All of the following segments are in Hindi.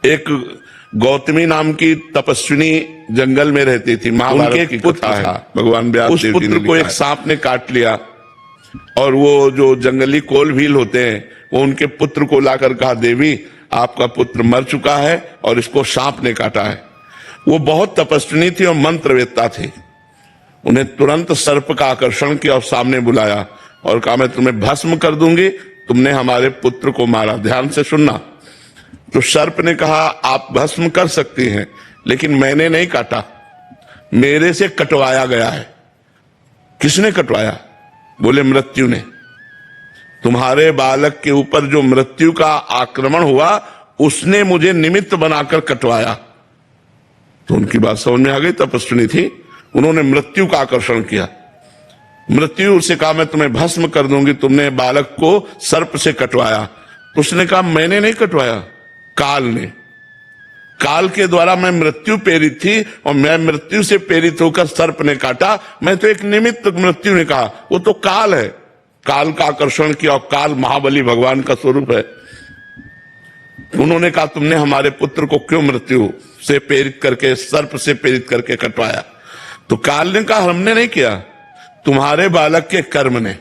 एक गौतमी नाम की तपस्विनी जंगल में रहती थी, महाभारत की कथा है, भगवान व्यास उस पुत्र को एक सांप ने काट लिया और वो जो जंगली कोल भील होते हैं वो उनके पुत्र को लाकर कहा, देवी आपका पुत्र मर चुका है और इसको सांप ने काटा है। वो बहुत तपस्विनी थी और मंत्रवेत्ता थी। उन्हें तुरंत सर्प का आकर्षण किया और सामने बुलाया और कहा, मैं तुम्हें भस्म कर दूंगी, तुमने हमारे पुत्र को मारा, ध्यान से सुनना। तो सर्प ने कहा, आप भस्म कर सकती हैं, लेकिन मैंने नहीं काटा, मेरे से कटवाया गया है। किसने कटवाया? बोले, मृत्यु ने। तुम्हारे बालक के ऊपर जो मृत्यु का आक्रमण हुआ उसने मुझे निमित्त बनाकर कटवाया। तो उनकी बात समझ में आ गई, तपस्विनी थी, उन्होंने मृत्यु का आकर्षण किया। मृत्यु से कहा, मैं तुम्हें भस्म कर दूंगी, तुमने बालक को सर्प से कटवाया। उसने कहा, मैंने नहीं कटवाया, काल ने। काल के द्वारा मैं मृत्यु प्रेरित थी और मैं मृत्यु से प्रेरित होकर सर्प ने काटा, मैं तो एक निमित्त। मृत्यु ने कहा, वो तो काल है, काल का आकर्षण किया और काल महाबली भगवान का स्वरूप है। उन्होंने कहा, तुमने हमारे पुत्र को क्यों मृत्यु से प्रेरित करके, सर्प से प्रेरित करके कटवाया? तो काल ने कहा, हमने नहीं किया, तुम्हारे बालक के कर्म ने।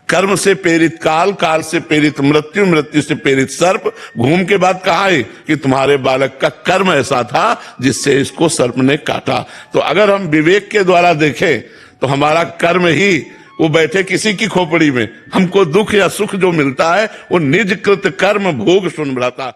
कर्म से प्रेरित काल, काल से प्रेरित मृत्यु, मृत्यु से प्रेरित सर्प। घूम के बाद कहा है कि तुम्हारे बालक का कर्म ऐसा था जिससे इसको सर्प ने काटा। तो अगर हम विवेक के द्वारा देखें तो हमारा कर्म ही, वो बैठे किसी की खोपड़ी में, हमको दुख या सुख जो मिलता है वो निज कृत कर्म भोग सुन भ्राता।